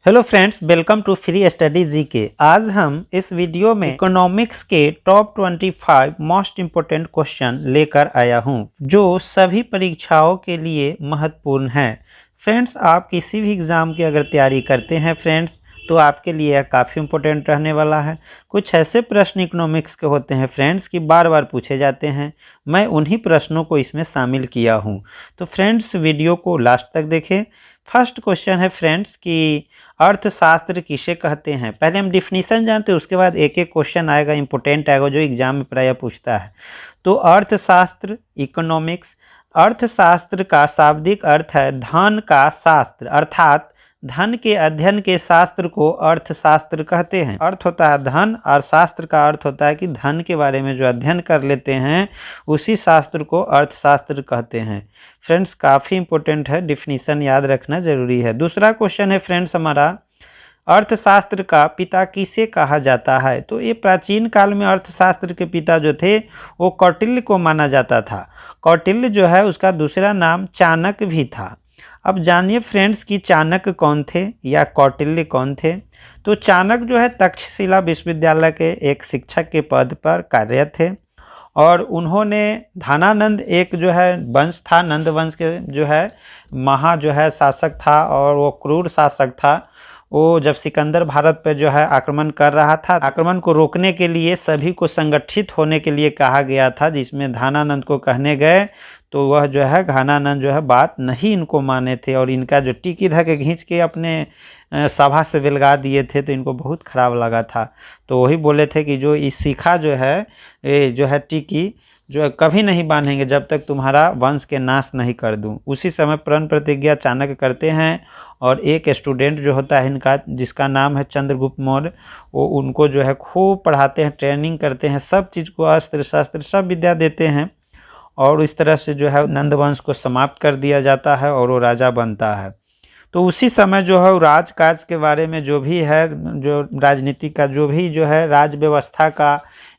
Hello friends, welcome to free study GK. आज हम इस वीडियो में इकोनॉमिक्स के टॉप 25 मोस्ट इम्पोर्टेंट क्वेश्चन लेकर आया हूं, जो सभी परीक्षाओं के लिए महत्वपूर्ण हैं। फ्रेंड्स, आप किसी भी एग्ज़ाम की अगर तैयारी करते हैं फ्रेंड्स, तो आपके लिए यह काफ़ी इम्पोर्टेंट रहने वाला है। कुछ ऐसे प्रश्न इकोनॉमिक्स के होते हैं फ्रेंड्स कि बार बार पूछे जाते हैं। मैं उन्हीं प्रश्नों को इसमें शामिल किया हूँ। तो फ्रेंड्स, वीडियो को लास्ट तक देखें। फर्स्ट क्वेश्चन है फ्रेंड्स कि अर्थशास्त्र किसे कहते हैं। पहले हम डिफिनीशन जानते हैं, उसके बाद एक एक क्वेश्चन आएगा, इंपॉर्टेंट आएगा, जो एग्जाम में प्रायः पूछता है। तो अर्थशास्त्र, इकोनॉमिक्स। अर्थशास्त्र का शाब्दिक अर्थ है धन का शास्त्र, अर्थात धन के अध्ययन के शास्त्र को अर्थशास्त्र कहते हैं। अर्थ होता है धन और शास्त्र का अर्थ होता है कि धन के बारे में जो अध्ययन कर लेते हैं उसी शास्त्र को अर्थशास्त्र कहते हैं। फ्रेंड्स, काफ़ी इंपॉर्टेंट है, डिफिनीशन याद रखना जरूरी है। दूसरा क्वेश्चन है फ्रेंड्स हमारा, अर्थशास्त्र का पिता किसे कहा जाता है। तो ये प्राचीन काल में अर्थशास्त्र के पिता जो थे वो कौटिल्य को माना जाता था। कौटिल्य जो है उसका दूसरा नाम चाणक्य भी था। अब जानिए फ्रेंड्स कि चाणक्य कौन थे या कौटिल्य कौन थे। तो चाणक्य जो है तक्षशिला विश्वविद्यालय के एक शिक्षक के पद पर कार्यरत थे और उन्होंने धनानंद, एक जो है वंश था, नंद वंश के जो है जो है शासक था और वो क्रूर शासक था। वो जब सिकंदर भारत पर जो है आक्रमण कर रहा था, आक्रमण को रोकने के लिए सभी को संगठित होने के लिए कहा गया था, जिसमें धनानंद को कहने गए तो वह जो है घनानंद जो है बात नहीं इनको माने थे और इनका जो टिकी धके खींच के अपने सभा से विलगा दिए थे। तो इनको बहुत खराब लगा था। तो वही बोले थे कि जो इस शिखा जो है ये जो है टिकी जो है कभी नहीं बांधेंगे जब तक तुम्हारा वंश के नाश नहीं कर दूं। उसी समय प्रण प्रतिज्ञा चाणक्य करते हैं और एक स्टूडेंट जो होता है इनका, जिसका नाम है चंद्रगुप्त मौर्य, वो उनको जो है खूब पढ़ाते हैं, ट्रेनिंग करते हैं, सब चीज़ को, अस्त्र शस्त्र सब विद्या देते हैं और इस तरह से जो है नंद वंश को समाप्त कर दिया जाता है और वो राजा बनता है। तो उसी समय जो है राजकाज के बारे में जो भी है, जो राजनीति का जो भी जो है राज व्यवस्था का,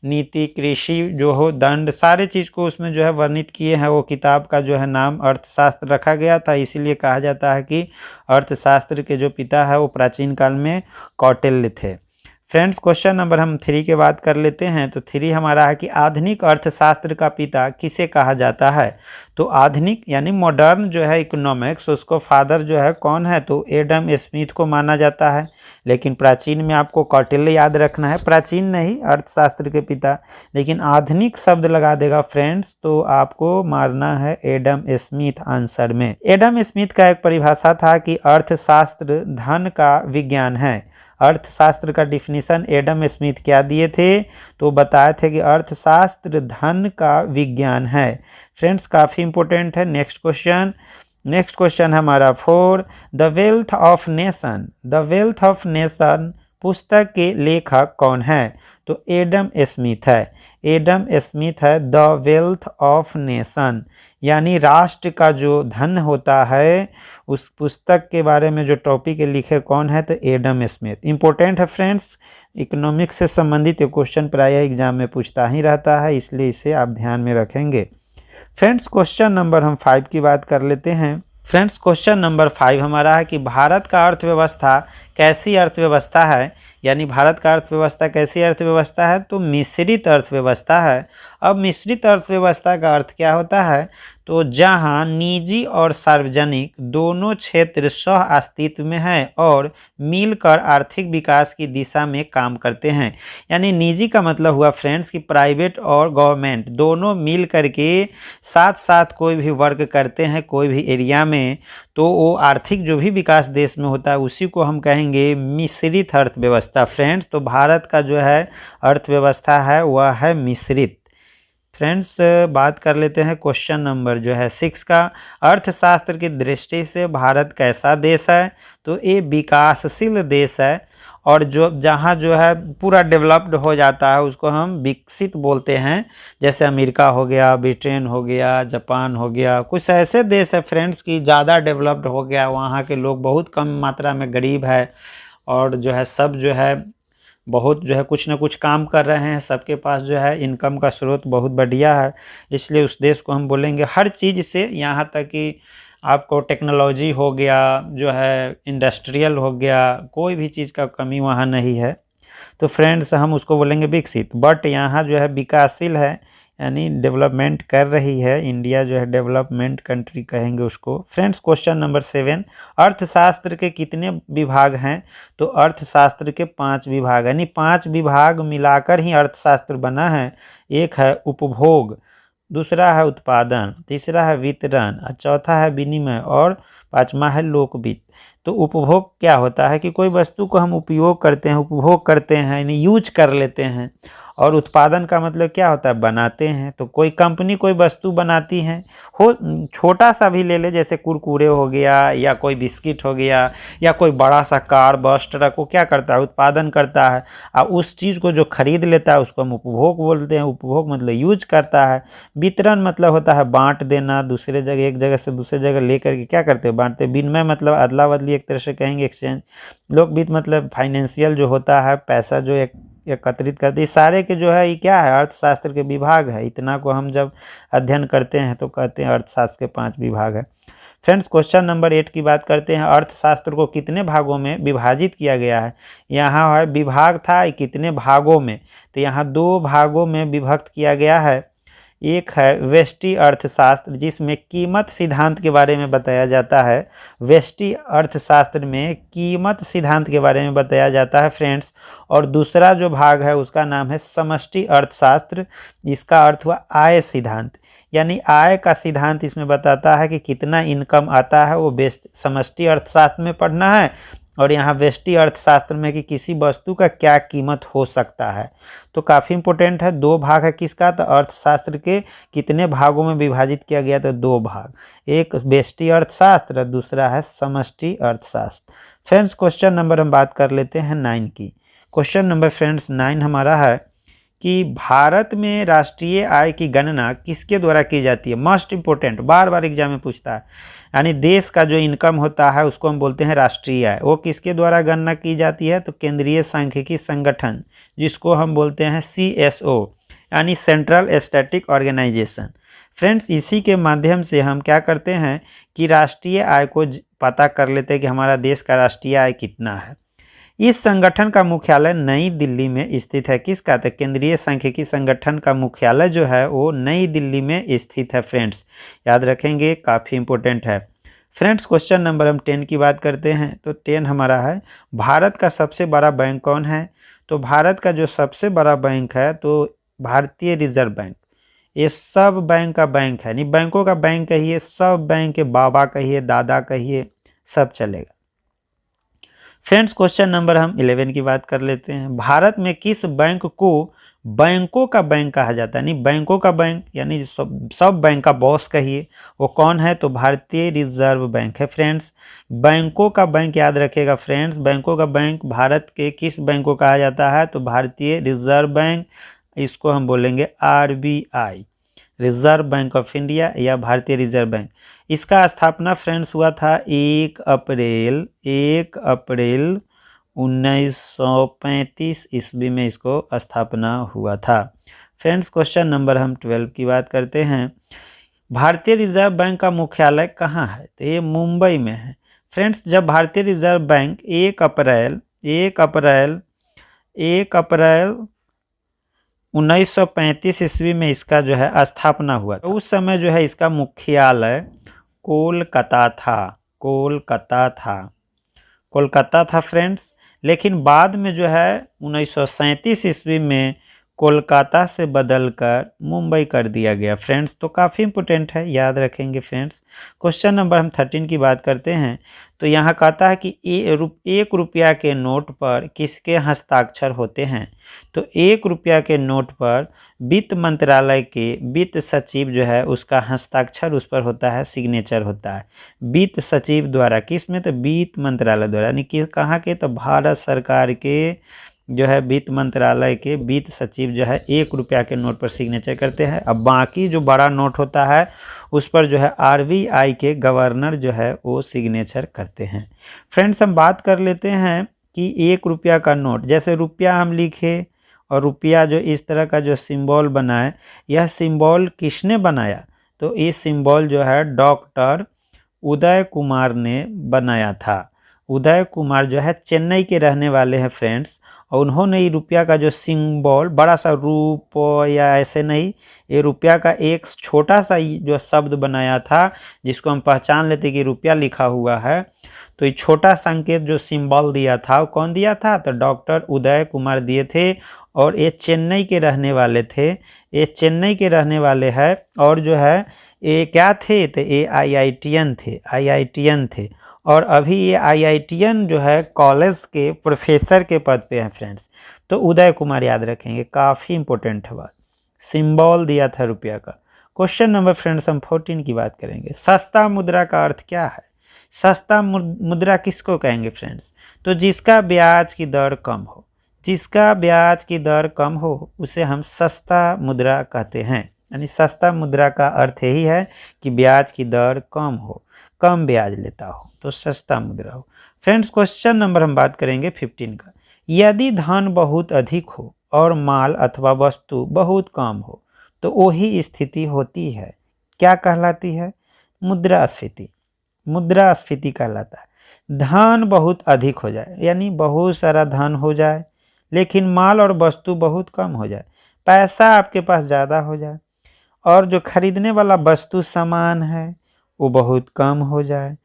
नीति, कृषि जो हो, दंड, सारे चीज़ को उसमें जो है वर्णित किए हैं। वो किताब का जो है नाम अर्थशास्त्र रखा गया था। इसीलिए कहा जाता है कि अर्थशास्त्र के जो पिता है वो प्राचीन काल में कौटिल्य थे। फ्रेंड्स, क्वेश्चन नंबर हम 3 की बात कर लेते हैं। तो 3 हमारा है कि आधुनिक अर्थशास्त्र का पिता किसे कहा जाता है। तो आधुनिक यानी मॉडर्न जो है इकोनॉमिक्स, उसको फादर जो है कौन है, तो एडम स्मिथ को माना जाता है। लेकिन प्राचीन में आपको कौटिल्य याद रखना है, प्राचीन नहीं, अर्थशास्त्र के पिता। लेकिन आधुनिक शब्द लगा देगा फ्रेंड्स तो आपको मारना है एडम स्मिथ आंसर में। एडम स्मिथ का एक परिभाषा था कि अर्थशास्त्र धन का विज्ञान है। अर्थशास्त्र का डिफिनीशन एडम स्मिथ क्या दिए थे, तो बताए थे कि अर्थशास्त्र धन का विज्ञान है। फ्रेंड्स, काफ़ी इंपॉर्टेंट है। नेक्स्ट क्वेश्चन हमारा 4, the wealth of nation. The wealth of nation पुस्तक के लेखक कौन है। तो एडम स्मिथ है। एडम स्मिथ है द वेल्थ ऑफ नेशन, यानी राष्ट्र का जो धन होता है उस पुस्तक के बारे में जो टॉपिक लिखे कौन है, तो एडम स्मिथ। इंपॉर्टेंट है फ्रेंड्स, इकोनॉमिक्स से संबंधित ये क्वेश्चन प्रायः एग्जाम में पूछता ही रहता है, इसलिए इसे आप ध्यान में रखेंगे। फ्रेंड्स, क्वेश्चन नंबर हम 5 की बात कर लेते हैं। फ्रेंड्स, क्वेश्चन नंबर 5 हमारा है कि भारत का अर्थव्यवस्था कैसी अर्थव्यवस्था है, यानी भारत का अर्थव्यवस्था कैसी अर्थव्यवस्था है, तो मिश्रित अर्थव्यवस्था है। अब मिश्रित अर्थव्यवस्था का अर्थ क्या होता है, तो जहां निजी और सार्वजनिक दोनों क्षेत्र सह अस्तित्व में हैं और मिलकर आर्थिक विकास की दिशा में काम करते हैं। यानी निजी का मतलब हुआ फ्रेंड्स कि प्राइवेट और गवर्नमेंट दोनों मिल करके साथ साथ कोई भी वर्क करते हैं कोई भी एरिया में, तो वो आर्थिक जो भी विकास देश में होता है उसी को हम कहेंगे मिश्रित अर्थव्यवस्था। फ्रेंड्स, तो भारत का जो है अर्थव्यवस्था है वह है मिश्रित। फ्रेंड्स, बात कर लेते हैं क्वेश्चन नंबर जो है 6 का। अर्थशास्त्र की दृष्टि से भारत कैसा देश है, तो ये विकासशील देश है और जो जहाँ जो है पूरा डेवलप्ड हो जाता है उसको हम विकसित बोलते हैं। जैसे अमेरिका हो गया, ब्रिटेन हो गया, जापान हो गया, कुछ ऐसे देश है फ्रेंड्स की ज़्यादा डेवलप्ड हो गया, वहाँ के लोग बहुत कम मात्रा में गरीब है और जो है सब जो है बहुत जो है कुछ ना कुछ काम कर रहे हैं, सबके पास जो है इनकम का स्रोत बहुत बढ़िया है, इसलिए उस देश को हम बोलेंगे हर चीज़ से, यहाँ तक कि आपको टेक्नोलॉजी हो गया, जो है इंडस्ट्रियल हो गया, कोई भी चीज़ का कमी वहाँ नहीं है। तो फ्रेंड्स हम उसको बोलेंगे विकसित। बट यहाँ जो है विकासशील है, यानी डेवलपमेंट कर रही है। इंडिया जो है डेवलपमेंट कंट्री कहेंगे उसको। फ्रेंड्स क्वेश्चन नंबर 7, अर्थशास्त्र के कितने विभाग हैं? तो अर्थशास्त्र के 5 विभाग, यानी 5 विभाग मिलाकर ही अर्थशास्त्र बना है। एक है उपभोग, दूसरा है उत्पादन, तीसरा है वितरण, और चौथा है विनिमय, और पांचवा है लोकवित्त। तो उपभोग क्या होता है कि कोई वस्तु को हम उपयोग करते हैं, उपभोग करते हैं, यानी यूज कर लेते हैं। और उत्पादन का मतलब क्या होता है? बनाते हैं। तो कोई कंपनी कोई वस्तु बनाती है, हो छोटा सा भी ले ले, जैसे कुरकुरे हो गया या कोई बिस्किट हो गया या कोई बड़ा सा कार बस ट्रक, को क्या करता है? उत्पादन करता है। और उस चीज़ को जो खरीद लेता है उसको हम उपभोग बोलते हैं। उपभोग मतलब यूज करता है। वितरण मतलब होता है बांट देना, दूसरे जगह, एक जगह से दूसरे जगह लेकर के क्या करते हैं? बांटते। विनिमय मतलब अदला बदली, एक तरह से कहेंगे एक्सचेंज। लोकवित्त मतलब फाइनेंशियल जो होता है, पैसा जो एकत्रित करते। इस सारे के जो है ये क्या है? अर्थशास्त्र के विभाग है। इतना को हम जब अध्ययन करते हैं तो कहते हैं अर्थशास्त्र के 5 विभाग है। फ्रेंड्स क्वेश्चन नंबर 8 की बात करते हैं। अर्थशास्त्र को कितने भागों में विभाजित किया गया है? यहाँ है विभाग था, कितने भागों में? तो यहाँ 2 भागों में विभक्त किया गया है। एक है व्यष्टि अर्थशास्त्र, जिसमें कीमत सिद्धांत के बारे में बताया जाता है। व्यष्टि अर्थशास्त्र में कीमत सिद्धांत के बारे में बताया जाता है फ्रेंड्स। और दूसरा जो भाग है उसका नाम है समष्टि अर्थशास्त्र। इसका अर्थ हुआ आय सिद्धांत, यानी आय का सिद्धांत इसमें बताता है कि कितना इनकम आता है, वो समष्टि अर्थशास्त्र में पढ़ना है। और यहाँ व्यष्टि अर्थशास्त्र में कि किसी वस्तु का क्या कीमत हो सकता है। तो काफ़ी इंपॉर्टेंट है। 2 भाग है किसका? तो अर्थशास्त्र के कितने भागों में विभाजित किया गया? तो 2 भाग, एक व्यष्टि अर्थशास्त्र, दूसरा है समष्टि अर्थशास्त्र। फ्रेंड्स क्वेश्चन नंबर हम बात कर लेते हैं 9 की। क्वेश्चन नंबर फ्रेंड्स 9 हमारा है कि भारत में राष्ट्रीय आय की गणना किसके द्वारा की जाती है? मोस्ट इंपोर्टेंट, बार बार एग्जाम में पूछता है। यानी देश का जो इनकम होता है उसको हम बोलते हैं राष्ट्रीय आय। वो किसके द्वारा गणना की जाती है? तो केंद्रीय सांख्यिकी संगठन, जिसको हम बोलते हैं CSO, यानी सेंट्रल स्टैटिक ऑर्गेनाइजेशन। फ्रेंड्स इसी के माध्यम से हम क्या करते हैं कि राष्ट्रीय आय को पता कर लेते हैं कि हमारा देश का राष्ट्रीय आय कितना है। इस संगठन का मुख्यालय नई दिल्ली में स्थित है। किसका? तो केंद्रीय सांख्यिकी संगठन का मुख्यालय जो है वो नई दिल्ली में स्थित है। फ्रेंड्स याद रखेंगे, काफ़ी इंपॉर्टेंट है। फ्रेंड्स क्वेश्चन नंबर हम 10 की बात करते हैं। तो 10 हमारा है, भारत का सबसे बड़ा बैंक कौन है? तो भारत का जो सबसे बड़ा बैंक है तो भारतीय रिजर्व बैंक। ये सब बैंक का बैंक है, नहीं बैंकों का बैंक कहिए, सब बैंक के बाबा कहिए, दादा कहिए, सब चलेगा। फ्रेंड्स क्वेश्चन नंबर हम 11 की बात कर लेते हैं। भारत में किस बैंक को बैंकों का बैंक कहा जाता है? नहीं बैंकों का बैंक यानी सब बैंक का बॉस कहिए, वो कौन है? तो भारतीय रिजर्व बैंक है। फ्रेंड्स बैंकों का बैंक याद रखेगा। फ्रेंड्स बैंकों का बैंक भारत के किस बैंक को कहा जाता है? तो भारतीय रिजर्व बैंक, इसको हम बोलेंगे RBI, reserve bank of India या भारतीय रिजर्व बैंक। इसका स्थापना फ्रेंड्स हुआ था 1 अप्रैल 1935 ईस्वी में इसको स्थापना हुआ था। फ्रेंड्स क्वेश्चन नंबर हम 12 की बात करते हैं। भारतीय रिजर्व बैंक का मुख्यालय कहाँ है? तो ये मुंबई में है। फ्रेंड्स जब भारतीय रिजर्व बैंक 1 अप्रैल 1935 ईस्वी में इसका जो है स्थापना हुआ, तो उस समय जो है इसका मुख्यालय कोलकाता था फ्रेंड्स। लेकिन बाद में जो है 1937 ईस्वी में कोलकाता से बदलकर मुंबई कर दिया गया। फ्रेंड्स तो काफ़ी इंपॉर्टेंट है, याद रखेंगे। फ्रेंड्स क्वेश्चन नंबर हम 13 की बात करते हैं। तो यहाँ कहता है कि 1 रुपया के नोट पर किसके हस्ताक्षर होते हैं? तो 1 रुपया के नोट पर वित्त मंत्रालय के वित्त सचिव जो है उसका हस्ताक्षर उस पर होता है, सिग्नेचर होता है वित्त सचिव द्वारा। किस में? तो वित्त मंत्रालय द्वारा, यानी कि कहाँ के? तो भारत सरकार के जो है वित्त मंत्रालय के वित्त सचिव जो है 1 रुपया के नोट पर सिग्नेचर करते हैं। अब बाकी जो बड़ा नोट होता है उस पर जो है RBI के गवर्नर जो है वो सिग्नेचर करते हैं। फ्रेंड्स हम बात कर लेते हैं कि 1 रुपया का नोट, जैसे रुपया हम लिखे और रुपया जो इस तरह का जो सिंबल बनाए, यह सिंबल किसने बनाया? तो ये सिंबल जो है डॉक्टर उदय कुमार ने बनाया था। उदय कुमार जो है चेन्नई के रहने वाले हैं फ्रेंड्स, और उन्होंने रुपया का जो सिंबल, बड़ा सा रूप या ऐसे नहीं, ये रुपया का एक छोटा सा जो शब्द बनाया था जिसको हम पहचान लेते कि रुपया लिखा हुआ है, तो ये छोटा संकेत जो सिंबल दिया था वो कौन दिया था? तो डॉक्टर उदय कुमार दिए थे। और ये चेन्नई के रहने वाले थे, ये चेन्नई के रहने वाले हैं। और जो है ये क्या थे? तो ये IITian थे, IITian थे। और अभी ये IITian जो है कॉलेज के प्रोफेसर के पद पे हैं फ्रेंड्स। तो उदय कुमार याद रखेंगे, काफ़ी इंपॉर्टेंट है बात। सिंबल दिया था रुपया का। क्वेश्चन नंबर फ्रेंड्स हम 14 की बात करेंगे। सस्ता मुद्रा का अर्थ क्या है? सस्ता मुद्रा किसको कहेंगे फ्रेंड्स? तो जिसका ब्याज की दर कम हो, जिसका ब्याज की दर कम हो उसे हम सस्ता मुद्रा कहते हैं। यानी सस्ता मुद्रा का अर्थ यही है कि ब्याज की दर कम हो, कम ब्याज लेता हो, तो सस्ता मुद्रा हो। फ्रेंड्स क्वेश्चन नंबर हम बात करेंगे 15 का। यदि धन बहुत अधिक हो और माल अथवा वस्तु बहुत कम हो तो वही स्थिति होती है, क्या कहलाती है? मुद्रास्फीति। मुद्रास्फीति कहलाता है। धन बहुत अधिक हो जाए, यानी बहुत सारा धन हो जाए, लेकिन माल और वस्तु बहुत कम हो जाए। पैसा आपके पास ज़्यादा हो जाए और जो खरीदने वाला वस्तु सामान है वो बहुत कम हो जाए,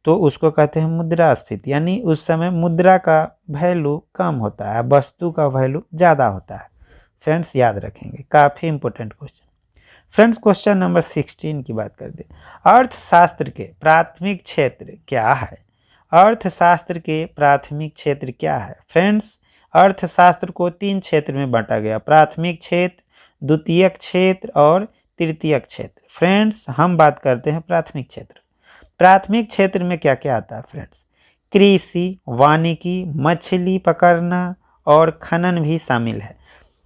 तो उसको कहते हैं मुद्रास्फीति। यानी उस समय मुद्रा का वैल्यू कम होता है, वस्तु का वैल्यू ज़्यादा होता है। फ्रेंड्स याद रखेंगे, काफ़ी important question. Friends question number 16 की बात करते हैं। अर्थशास्त्र के प्राथमिक क्षेत्र क्या है? अर्थशास्त्र के प्राथमिक क्षेत्र क्या है? फ्रेंड्स अर्थशास्त्र को 3 क्षेत्र में बांटा गया, प्राथमिक क्षेत्र, द्वितीयक क्षेत्र और तृतीयक क्षेत्र। फ्रेंड्स हम बात करते हैं प्राथमिक क्षेत्र। प्राथमिक क्षेत्र में क्या क्या आता है फ्रेंड्स? कृषि, वानिकी, मछली पकड़ना और खनन भी शामिल है।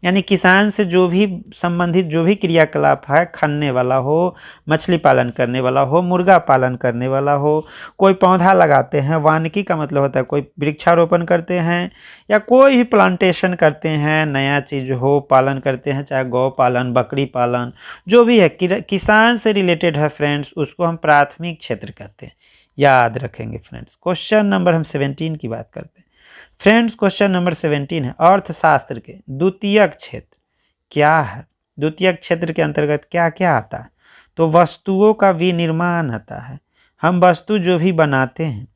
यानी किसान से जो भी संबंधित जो भी क्रियाकलाप है, खनने वाला हो, मछली पालन करने वाला हो, मुर्गा पालन करने वाला हो, कोई पौधा लगाते हैं, वानिकी का मतलब होता है कोई वृक्षारोपण करते हैं या कोई भी प्लांटेशन करते हैं, नया चीज़ हो पालन करते हैं, चाहे गौ पालन, बकरी पालन, जो भी है किसान से रिलेटेड है फ्रेंड्स, उसको हम प्राथमिक क्षेत्र कहते हैं। याद रखेंगे फ्रेंड्स। क्वेश्चन नंबर हम 17 की बात करते हैं। फ्रेंड्स क्वेश्चन नंबर 17 है, अर्थशास्त्र के द्वितीयक क्षेत्र क्या है? द्वितीयक क्षेत्र के अंतर्गत क्या क्या आता है? तो वस्तुओं का विनिर्माण आता है। हम वस्तु जो भी बनाते हैं,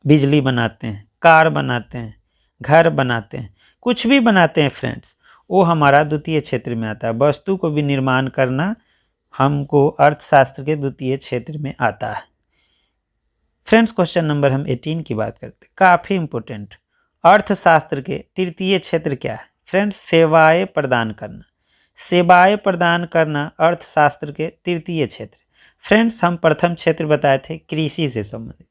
बिजली बनाते हैं, कार बनाते हैं, घर बनाते हैं, कुछ भी बनाते हैं फ्रेंड्स, वो हमारा द्वितीय क्षेत्र में आता है। वस्तु को विनिर्माण करना हमको अर्थशास्त्र के द्वितीय क्षेत्र में आता है। फ्रेंड्स क्वेश्चन नंबर हम 18 की बात करते हैं, काफ़ी इंपॉर्टेंट। अर्थशास्त्र के तृतीय क्षेत्र क्या है? फ्रेंड्स सेवाएं प्रदान करना। सेवाएं प्रदान करना अर्थशास्त्र के तृतीय क्षेत्र। फ्रेंड्स हम प्रथम क्षेत्र बताए थे कृषि से संबंधित।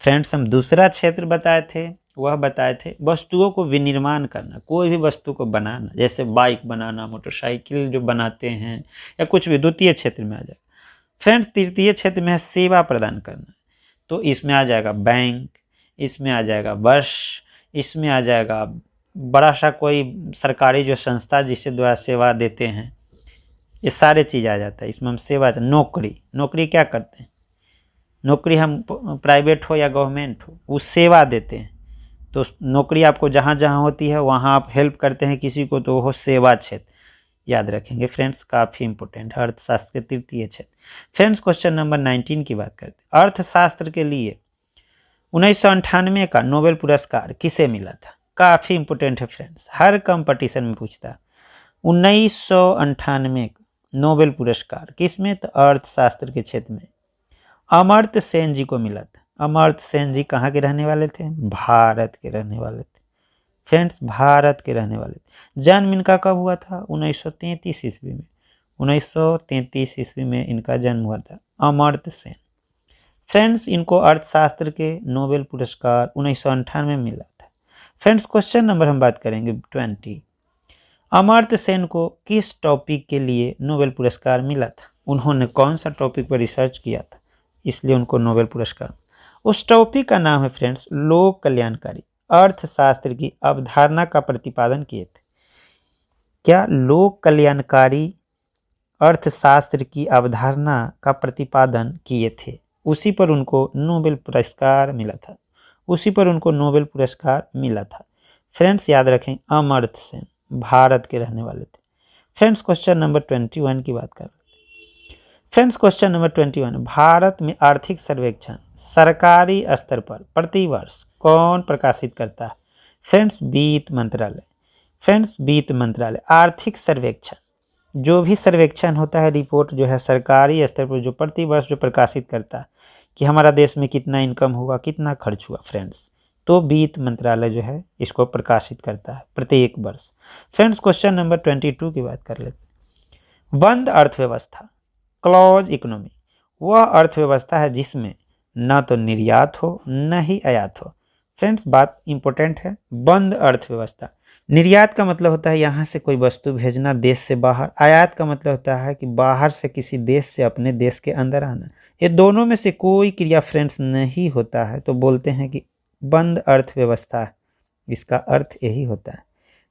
फ्रेंड्स हम दूसरा क्षेत्र बताए थे, वह बताए थे वस्तुओं को विनिर्माण करना, कोई भी वस्तु को बनाना, जैसे बाइक बनाना, मोटरसाइकिल जो बनाते हैं या कुछ भी, द्वितीय क्षेत्र में आ जाएगा। फ्रेंड्स तृतीय क्षेत्र में है सेवा प्रदान करना, तो इसमें आ जाएगा बैंक, इसमें आ जाएगा बस, इसमें आ जाएगा बड़ा सा कोई सरकारी जो संस्था जिससे द्वारा सेवा देते हैं, ये सारे चीज़ आ जाता है इसमें। हम सेवा, नौकरी, नौकरी क्या करते हैं? नौकरी हम प्राइवेट हो या गवर्नमेंट हो, वो सेवा देते हैं। तो नौकरी आपको जहाँ जहाँ होती है वहाँ आप हेल्प करते हैं किसी को, तो वो सेवा क्षेत्र। याद रखेंगे फ्रेंड्स, काफ़ी इंपॉर्टेंट है अर्थशास्त्र के तृतीय क्षेत्र। फ्रेंड्स क्वेश्चन नंबर 19 की बात करते हैं। अर्थशास्त्र के लिए 1998 का नोबेल पुरस्कार किसे मिला था? काफ़ी इंपॉर्टेंट है फ्रेंड्स, हर कंपटीशन में पूछता है। 1998 नोबेल पुरस्कार किस में? तो अर्थशास्त्र के क्षेत्र में अमर्त्य सेन जी को मिला था। अमर्त्य सेन जी कहाँ के रहने वाले थे? भारत के रहने वाले थे फ्रेंड्स, भारत के रहने वाले थे। जन्म इनका कब हुआ था? 1933 ईस्वी में। 1933 ईस्वी में इनका जन्म हुआ था, अमर्त्य सेन। फ्रेंड्स इनको अर्थशास्त्र के नोबेल पुरस्कार 1998 में मिला था। फ्रेंड्स क्वेश्चन नंबर हम बात करेंगे 20। अमर्त्य सेन को किस टॉपिक के लिए नोबेल पुरस्कार मिला था? उन्होंने कौन सा टॉपिक पर रिसर्च किया था, इसलिए उनको नोबेल पुरस्कार। उस टॉपिक का नाम है फ्रेंड्स लोक कल्याणकारी अर्थशास्त्र की अवधारणा का प्रतिपादन किए थे। क्या? लोक कल्याणकारी अर्थशास्त्र की अवधारणा का प्रतिपादन किए थे। उसी पर उनको नोबेल पुरस्कार मिला था, उसी पर उनको नोबेल पुरस्कार मिला था। फ्रेंड्स याद रखें, अमर्त्य सेन भारत के रहने वाले थे। फ्रेंड्स क्वेश्चन नंबर 21 की बात कर रहे हैं। फ्रेंड्स क्वेश्चन नंबर 21, भारत में आर्थिक सर्वेक्षण सरकारी स्तर पर प्रतिवर्ष कौन प्रकाशित करता है? फ्रेंड्स वित्त मंत्रालय। फ्रेंड्स वित्त मंत्रालय आर्थिक सर्वेक्षण, जो भी सर्वेक्षण होता है, रिपोर्ट जो है सरकारी स्तर पर जो प्रतिवर्ष जो प्रकाशित करता है कि हमारा देश में कितना इनकम हुआ, कितना खर्च हुआ फ्रेंड्स, तो वित्त मंत्रालय जो है इसको प्रकाशित करता है प्रत्येक वर्ष। फ्रेंड्स क्वेश्चन नंबर 22 की बात कर लेते हैं। बंद अर्थव्यवस्था क्लोज इकोनॉमी वह अर्थव्यवस्था है जिसमें न तो निर्यात हो न ही आयात हो। फ्रेंड्स बात इंपॉर्टेंट है, बंद अर्थव्यवस्था। निर्यात का मतलब होता है यहाँ से कोई वस्तु भेजना देश से बाहर, आयात का मतलब होता है कि बाहर से किसी देश से अपने देश के अंदर आना। ये दोनों में से कोई क्रिया फ्रेंड्स नहीं होता है तो बोलते हैं कि बंद अर्थव्यवस्था, इसका अर्थ यही होता है।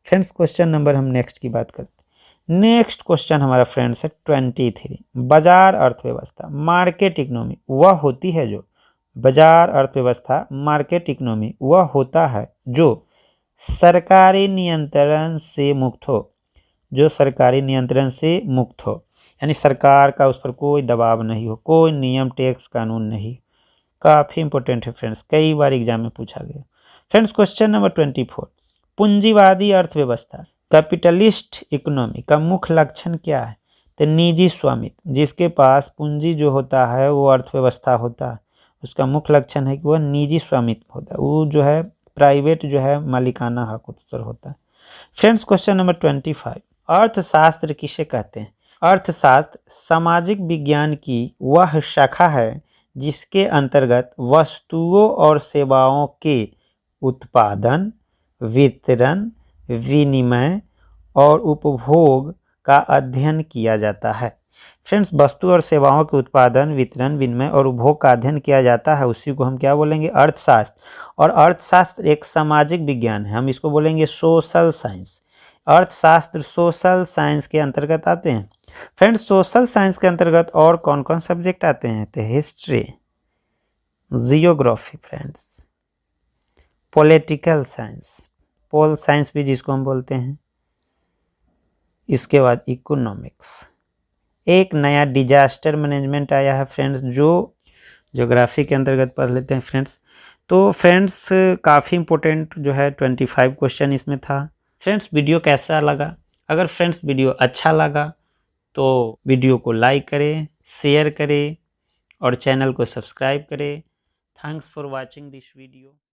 फ्रेंड्स क्वेश्चन नंबर हम नेक्स्ट की बात करते हैं। नेक्स्ट क्वेश्चन हमारा फ्रेंड्स है 23, बाजार अर्थव्यवस्था मार्केट इकोनॉमी वह होती है जो, बाजार अर्थव्यवस्था मार्केट इकोनॉमी वह होता है जो सरकारी नियंत्रण से मुक्त हो, जो सरकारी नियंत्रण से मुक्त हो, यानी सरकार का उस पर कोई दबाव नहीं हो, कोई नियम टैक्स कानून नहीं। काफ़ी इंपॉर्टेंट है फ्रेंड्स, कई बार एग्जाम में पूछा गया। फ्रेंड्स क्वेश्चन नंबर 24, पूंजीवादी अर्थव्यवस्था कैपिटलिस्ट इकोनॉमी का मुख्य लक्षण क्या है? तो निजी स्वामित्व, जिसके पास पूंजी जो होता है वो अर्थव्यवस्था होता है, उसका मुख्य लक्षण है कि वह निजी स्वामित्व होता है, वो जो है प्राइवेट जो है मालिकाना हक उत्तर होता है। फ्रेंड्स क्वेश्चन नंबर 25, अर्थशास्त्र किसे कहते हैं? अर्थशास्त्र सामाजिक विज्ञान की वह शाखा है जिसके अंतर्गत वस्तुओं और सेवाओं के उत्पादन, वितरण, विनिमय और उपभोग का अध्ययन किया जाता है। फ्रेंड्स वस्तु और सेवाओं के उत्पादन, वितरण, विनिमय और उपभोग का अध्ययन किया जाता है, उसी को हम क्या बोलेंगे? अर्थशास्त्र। और अर्थशास्त्र एक सामाजिक विज्ञान है, हम इसको बोलेंगे सोशल साइंस। अर्थशास्त्र सोशल साइंस के अंतर्गत आते हैं। फ्रेंड्स सोशल साइंस के अंतर्गत और कौन कौन सब्जेक्ट आते हैं? तो history, geography friends, political science, pol science भी जिसको हम बोलते हैं, इसके बाद इकोनॉमिक्स। एक नया डिजास्टर मैनेजमेंट आया है फ्रेंड्स, जो ज्योग्राफी के अंतर्गत पढ़ लेते हैं फ्रेंड्स। तो फ्रेंड्स काफ़ी इंपॉर्टेंट जो है 25 क्वेश्चन इसमें था। फ्रेंड्स वीडियो कैसा लगा? अगर फ्रेंड्स वीडियो अच्छा लगा तो वीडियो को लाइक करें, शेयर करें और चैनल को सब्सक्राइब करें। Thanks for watching this video.